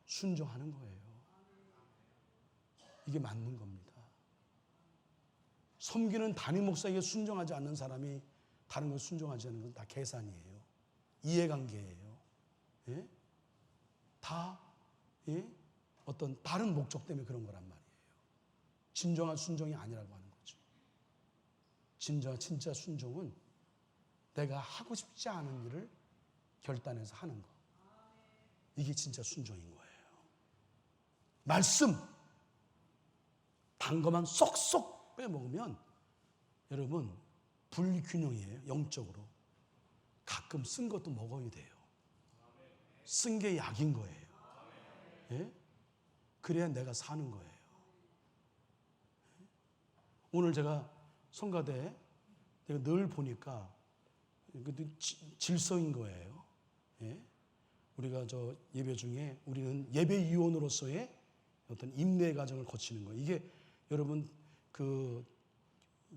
순종하는 거예요. 이게 맞는 겁니다. 섬기는 담임 목사에게 순종하지 않는 사람이 다른 걸 순종하지 않는 건 다 계산이에요. 이해관계예요. 예? 다 어떤 다른 목적 때문에 그런 거란 말이에요. 진정한 순종이 아니라고 하는 거죠. 진짜 순종은 내가 하고 싶지 않은 일을 결단해서 하는 거. 이게 진짜 순종인 거예요. 말씀 단 것만 쏙쏙 빼먹으면 여러분 불균형이에요. 영적으로. 가끔 쓴 것도 먹어야 돼요. 쓴 게 약인 거예요. 예? 그래야 내가 사는 거예요. 오늘 제가 성가대 내가 늘 보니까 질서인 거예요. 예? 우리가 저 예배 중에 우리는 예배위원으로서의 어떤 임내 과정을 거치는 거예요. 이게 여러분 그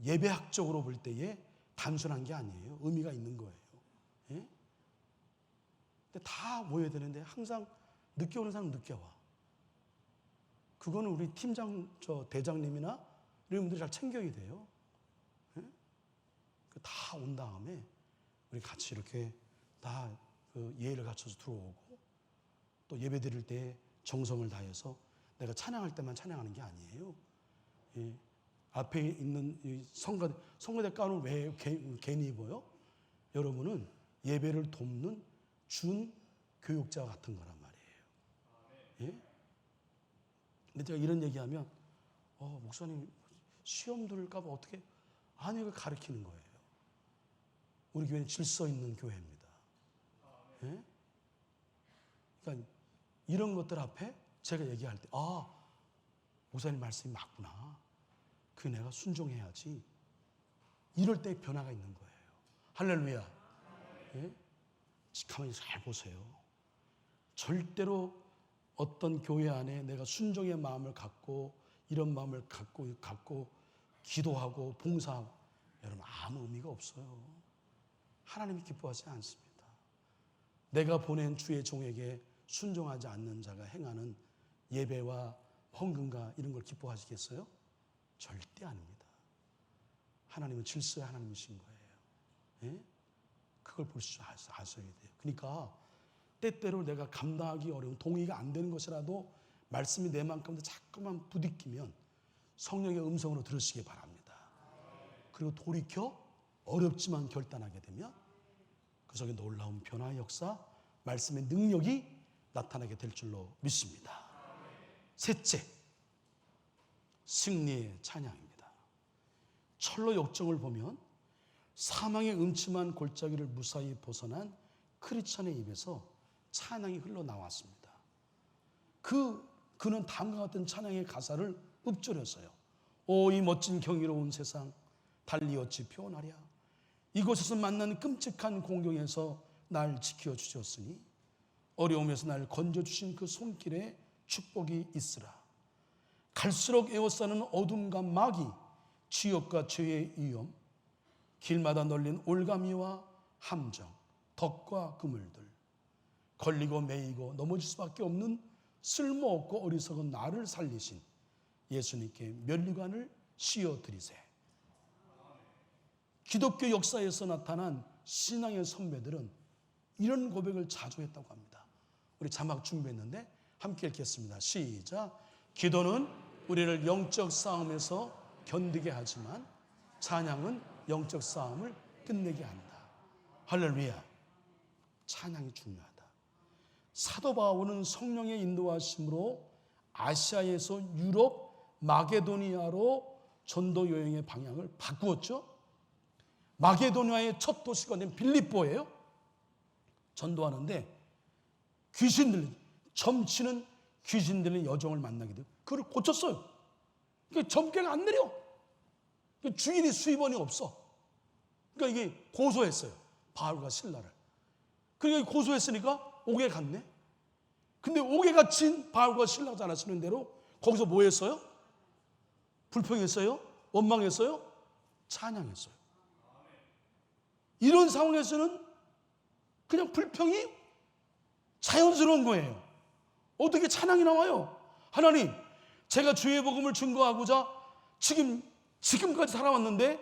예배학적으로 볼 때에 단순한 게 아니에요. 의미가 있는 거예요. 예? 근데 다 모여야 되는데 항상 늦게 오는 사람 늦게 와. 그거는 우리 팀장, 저 대장님이나 이런 분들이 잘 챙겨야 돼요. 예? 다 온 다음에 우리 같이 이렇게 다 그 예의를 갖춰서 들어오고 또 예배 드릴 때 정성을 다해서 내가 찬양할 때만 찬양하는 게 아니에요. 예. 앞에 있는 이 성가대 가운을 왜 괜히 입어요? 여러분은 예배를 돕는 준 교육자 같은 거란 말이에요. 예? 근데 제가 이런 얘기하면 목사님 시험 들을까 봐 어떻게 아니 이걸 가르치는 거예요. 우리 교회는 질서 있는 교회입니다. 예? 그러니까 이런 것들 앞에 제가 얘기할 때 목사님 말씀이 맞구나. 그 내가 순종해야지. 이럴 때 변화가 있는 거예요. 할렐루야. 예? 가만히 잘 보세요. 절대로 어떤 교회 안에 내가 순종의 마음을 갖고 이런 마음을 갖고 기도하고 봉사하고 여러분 아무 의미가 없어요. 하나님이 기뻐하지 않습니다. 내가 보낸 주의 종에게 순종하지 않는 자가 행하는 예배와 헌금과 이런 걸 기뻐하시겠어요? 절대 아닙니다. 하나님은 질서의 하나님이신 거예요. 예? 그걸 볼 수 아셔야 돼요. 그러니까 때때로 내가 감당하기 어려운 동의가 안 되는 것이라도 말씀이 내 마음 가운데 자꾸만 부딪히면 성령의 음성으로 들으시기 바랍니다. 그리고 돌이켜 어렵지만 결단하게 되면 그 속에 놀라운 변화의 역사, 말씀의 능력이 나타나게 될 줄로 믿습니다. 셋째, 승리의 찬양입니다. 철로 역정을 보면 사망의 음침한 골짜기를 무사히 벗어난 크리스천의 입에서 찬양이 흘러나왔습니다. 그는 다음과 같은 찬양의 가사를 읊조렸어요. 오, 이 멋진 경이로운 세상 달리 어찌 표현하랴. 이곳에서 만난 끔찍한 공경에서 날 지켜주셨으니 어려움에서 날 건져주신 그 손길에 축복이 있으라. 갈수록 에워싸는 어둠과 마귀, 지옥과 죄의 위험, 길마다 널린 올가미와 함정, 덕과 그물들, 걸리고 매이고 넘어질 수밖에 없는 쓸모없고 어리석은 나를 살리신 예수님께 면류관을 씌워드리세. 기독교 역사에서 나타난 신앙의 선배들은 이런 고백을 자주 했다고 합니다. 우리 자막 준비했는데 함께 읽겠습니다. 시작. 기도는 우리를 영적 싸움에서 견디게 하지만 찬양은 영적 싸움을 끝내게 한다. 할렐루야. 찬양이 중요하다. 사도 바울은 성령의 인도하심으로 아시아에서 유럽 마게도니아로 전도 여행의 방향을 바꾸었죠. 마게도니아의 첫 도시가 된 빌립보예요. 전도하는데 점치는 귀신 들린 여종을 만나게 돼요. 그걸 고쳤어요. 그러니까 점괘가 안 내려. 주인이 수입원이 없어. 그러니까 이게 고소했어요. 바울과 실라를. 그러니까 고소했으니까 옥에 갔네. 근데 옥에 갇힌 바울과 실라가 잘 아시는 대로 거기서 뭐 했어요? 불평했어요? 원망했어요? 찬양했어요. 이런 상황에서는 그냥 불평이 자연스러운 거예요. 어떻게 찬양이 나와요? 하나님, 제가 주의 복음을 증거하고자 지금까지 살아왔는데,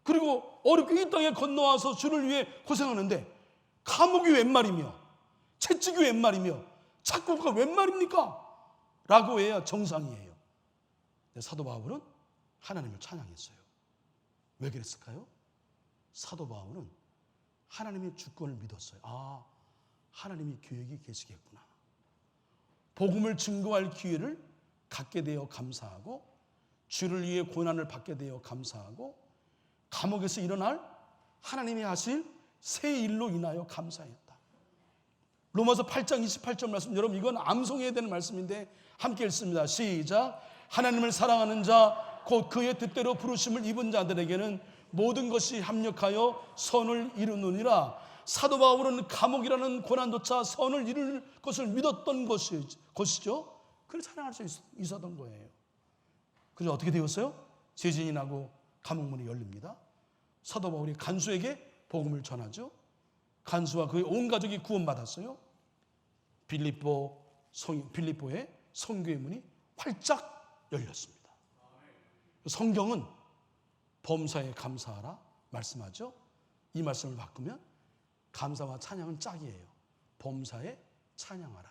그리고 어렵게 이 땅에 건너와서 주를 위해 고생하는데 감옥이 웬 말이며 채찍이 웬 말이며 착고가 웬 말입니까? 라고 해야 정상이에요. 근데 사도 바울은 하나님을 찬양했어요. 왜 그랬을까요? 사도 바울은 하나님의 주권을 믿었어요. 하나님이 계획이 계시겠구나. 복음을 증거할 기회를 갖게 되어 감사하고, 주를 위해 고난을 받게 되어 감사하고, 감옥에서 일어날 하나님이 하실 새 일로 인하여 감사했다. 로마서 8장 28절 말씀, 여러분 이건 암송해야 되는 말씀인데 함께 읽습니다. 시작. 하나님을 사랑하는 자 곧 그의 뜻대로 부르심을 입은 자들에게는 모든 것이 합력하여 선을 이루느니라. 사도 바울은 감옥이라는 고난조차 선을 이룰 것을 믿었던 것이죠. 그래서 찬양할 수 있었던 거예요. 그래서 어떻게 되었어요? 재진이 나고 감옥문이 열립니다. 사도 바울이 간수에게 복음을 전하죠. 간수와 그의 온 가족이 구원받았어요. 빌립보의 선교의 문이 활짝 열렸습니다. 성경은 범사에 감사하라 말씀하죠. 이 말씀을 바꾸면 감사와 찬양은 짝이에요. 범사에 찬양하라.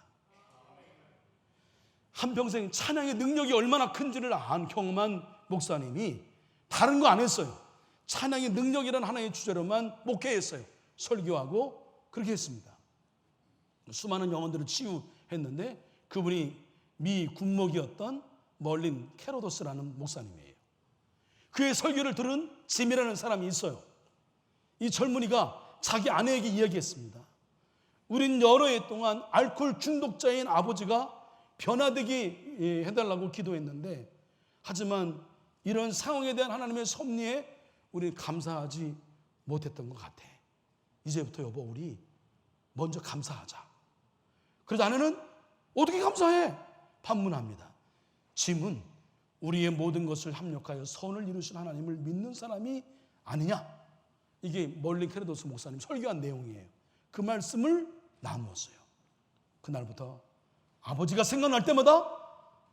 한평생 찬양의 능력이 얼마나 큰지를 경험한 목사님이 다른 거 안 했어요. 찬양의 능력이라는 하나의 주제로만 목회했어요. 설교하고 그렇게 했습니다. 수많은 영혼들을 치유했는데 그분이 미 군목이었던 멀린 캐로도스라는 목사님이에요. 그의 설교를 들은 짐이라는 사람이 있어요. 이 젊은이가 자기 아내에게 이야기했습니다. 우린 여러 해 동안 알코올 중독자인 아버지가 변화되게 해달라고 기도했는데, 하지만 이런 상황에 대한 하나님의 섭리에 우리 감사하지 못했던 것 같아. 이제부터 여보 우리 먼저 감사하자. 그래서 아내는 어떻게 감사해? 반문합니다. 짐은 우리의 모든 것을 합력하여 선을 이루신 하나님을 믿는 사람이 아니냐. 이게 멀린 캐르도스 목사님 설교한 내용이에요. 그 말씀을 나누었어요. 그날부터 아버지가 생각날 때마다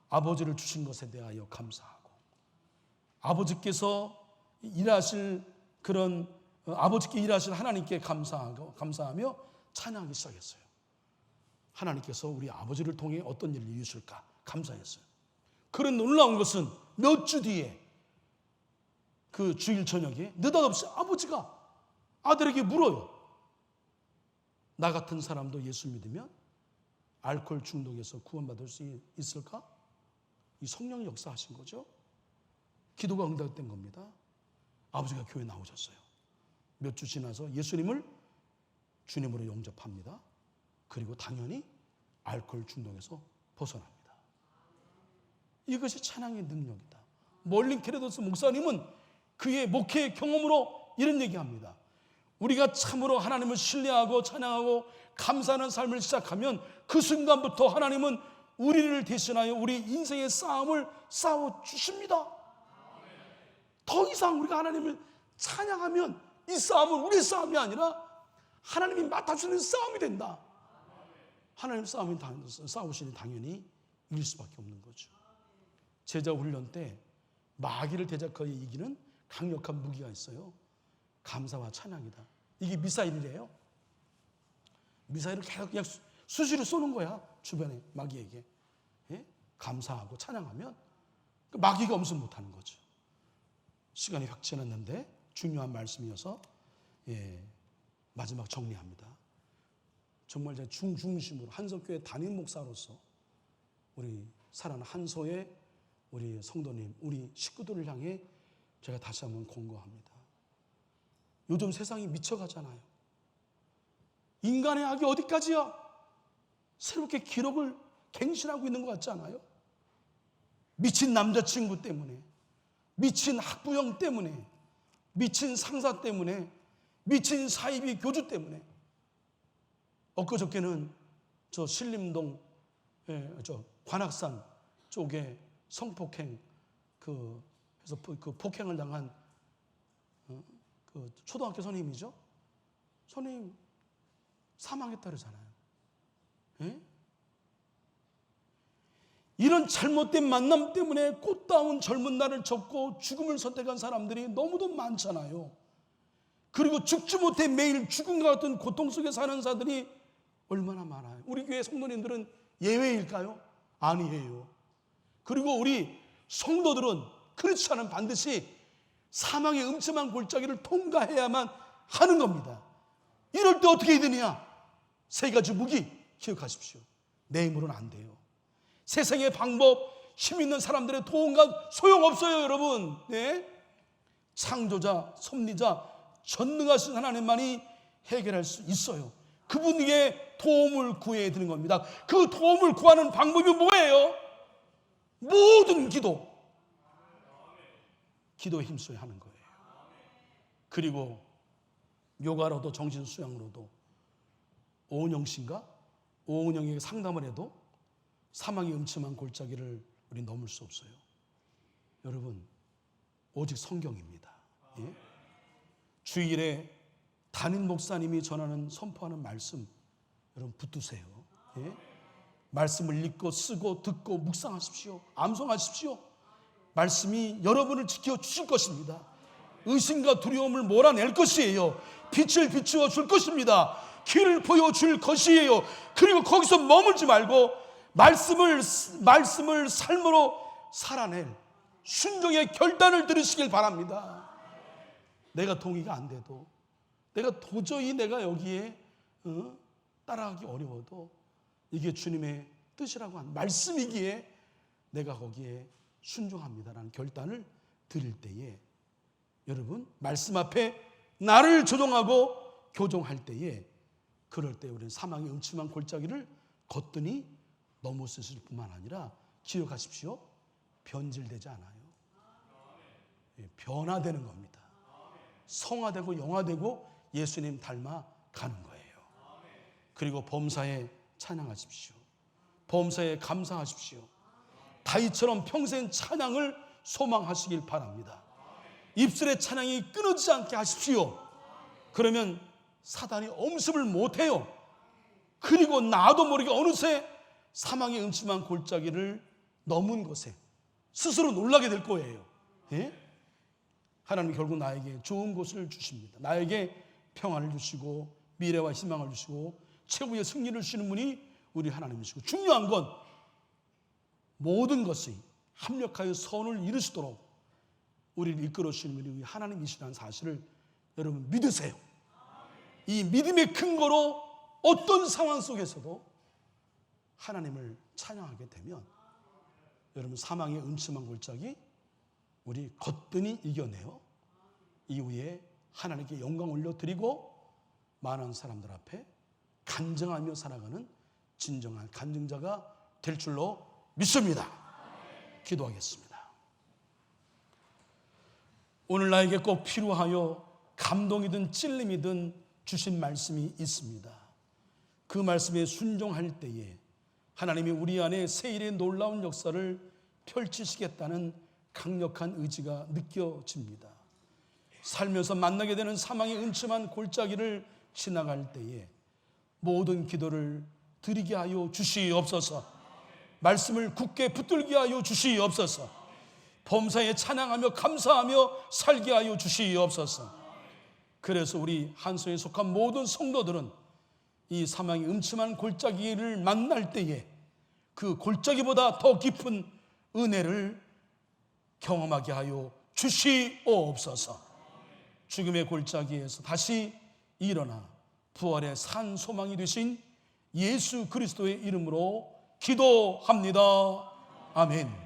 아버지를 주신 것에 대하여 감사하고, 아버지께서 일하실 그런 아버지께 일하실 하나님께 감사하며 찬양하기 시작했어요. 하나님께서 우리 아버지를 통해 어떤 일을 이루실까 감사했어요. 그런 놀라운 것은 몇 주 뒤에 그 주일 저녁에 느닷없이 아버지가 아들에게 물어요. 나 같은 사람도 예수 믿으면 알코올 중독에서 구원받을 수 있을까? 이 성령이 역사하신 거죠. 기도가 응답된 겁니다. 아버지가 교회 나오셨어요. 몇 주 지나서 예수님을 주님으로 영접합니다. 그리고 당연히 알코올 중독에서 벗어납니다. 이것이 찬양의 능력이다. 멀린 캐르도스 목사님은 그의 목회의 경험으로 이런 얘기합니다. 우리가 참으로 하나님을 신뢰하고 찬양하고 감사하는 삶을 시작하면 그 순간부터 하나님은 우리를 대신하여 우리 인생의 싸움을 싸워주십니다. 더 이상 우리가 하나님을 찬양하면 이 싸움은 우리의 싸움이 아니라 하나님이 맡아주는 싸움이 된다. 하나님 싸우시니 당연히 이길 수밖에 없는 거죠. 제자 훈련 때 마귀를 대적하여 이기는 강력한 무기가 있어요. 감사와 찬양이다. 이게 미사일이래요. 미사일을 계속 그냥 수시로 쏘는 거야. 주변에 마귀에게. 예? 감사하고 찬양하면 그 마귀가 엄청 못하는 거죠. 시간이 확 지났는데 중요한 말씀이어서 마지막 정리합니다. 정말 제 중심으로 한석교회 담임 목사로서 우리 사랑하는 한소의 우리 성도님, 우리 식구들을 향해 제가 다시 한번 권고합니다. 요즘 세상이 미쳐가잖아요. 인간의 악이 어디까지야? 새롭게 기록을 갱신하고 있는 것 같지 않아요? 미친 남자친구 때문에, 미친 학부형 때문에, 미친 상사 때문에, 미친 사이비 교주 때문에. 엊그저께는 저 신림동 저 관악산 쪽에 성폭행 해서 그 폭행을 당한 그 초등학교 선생님이죠. 선생님 사망했다 그러잖아요. 예? 이런 잘못된 만남 때문에 꽃다운 젊은 날을 접고 죽음을 선택한 사람들이 너무도 많잖아요. 그리고 죽지 못해 매일 죽음과 같은 고통 속에 사는 자들이 얼마나 많아요. 우리 교회 성도님들은 예외일까요? 아니에요. 그리고 우리 성도들은 그렇지 않으면 반드시 사망의 음침한 골짜기를 통과해야만 하는 겁니다. 이럴 때 어떻게 해야 되느냐? 세 가지 무기 기억하십시오. 내 힘으로는 안 돼요. 세상의 방법, 힘 있는 사람들의 도움과 소용없어요, 여러분. 네? 창조자, 섭리자, 전능하신 하나님만이 해결할 수 있어요. 그분에게 도움을 구해야 되는 겁니다. 그 도움을 구하는 방법이 뭐예요? 모든 기도. 기도에 힘써야 하는 거예요. 그리고 요가로도 정신수양으로도 오은영 씨인가? 오은영에게 상담을 해도 사망의 음침한 골짜기를 우리 넘을 수 없어요. 여러분, 오직 성경입니다. 예? 주일에 담임 목사님이 전하는 선포하는 말씀 여러분 붙드세요. 예? 말씀을 읽고 쓰고 듣고 묵상하십시오. 암송하십시오. 말씀이 여러분을 지켜주실 것입니다. 의심과 두려움을 몰아낼 것이에요. 빛을 비추어 줄 것입니다. 길을 보여줄 것이에요. 그리고 거기서 머물지 말고 말씀을 삶으로 살아낼 순종의 결단을 들으시길 바랍니다. 내가 동의가 안 돼도, 내가 도저히 여기에 따라가기 어려워도 이게 주님의 뜻이라고 한 말씀이기에 내가 거기에 순종합니다라는 결단을 드릴 때에, 여러분 말씀 앞에 나를 조종하고 교종할 때에, 그럴 때 우리는 사망의 음침한 골짜기를 거뜬히 넘어서실 뿐만 아니라 기억하십시오. 변질되지 않아요. 변화되는 겁니다. 성화되고 영화되고 예수님 닮아 가는 거예요. 그리고 범사에 찬양하십시오. 범사에 감사하십시오. 다윗처럼 평생 찬양을 소망하시길 바랍니다. 입술의 찬양이 끊어지지 않게 하십시오. 그러면 사단이 엄습을 못해요. 그리고 나도 모르게 어느새 사망의 음침한 골짜기를 넘은 것에 스스로 놀라게 될 거예요. 예? 하나님 결국 나에게 좋은 곳을 주십니다. 나에게 평안을 주시고 미래와 희망을 주시고 최고의 승리를 주시는 분이 우리 하나님이시고, 중요한 건 모든 것이 합력하여 선을 이루시도록 우리를 이끌어 주시는 분이 우리 하나님이시라는 사실을 여러분 믿으세요. 이 믿음의 근거로 어떤 상황 속에서도 하나님을 찬양하게 되면 여러분 사망의 음침한 골짜기 우리 거뜬히 이겨내어 이후에 하나님께 영광 올려드리고 많은 사람들 앞에 간증하며 살아가는 진정한 간증자가 될 줄로 믿습니다. 기도하겠습니다. 오늘 나에게 꼭 필요하여 감동이든 찔림이든 주신 말씀이 있습니다. 그 말씀에 순종할 때에 하나님이 우리 안에 새일의 놀라운 역사를 펼치시겠다는 강력한 의지가 느껴집니다. 살면서 만나게 되는 사망의 음침한 골짜기를 지나갈 때에 모든 기도를 드리게 하여 주시옵소서. 말씀을 굳게 붙들게 하여 주시옵소서. 범사에 찬양하며 감사하며 살게 하여 주시옵소서. 그래서 우리 한소에 속한 모든 성도들은 이 사망의 음침한 골짜기를 만날 때에 그 골짜기보다 더 깊은 은혜를 경험하게 하여 주시옵소서. 죽음의 골짜기에서 다시 일어나 부활의 산 소망이 되신 예수 그리스도의 이름으로 기도합니다. 아멘.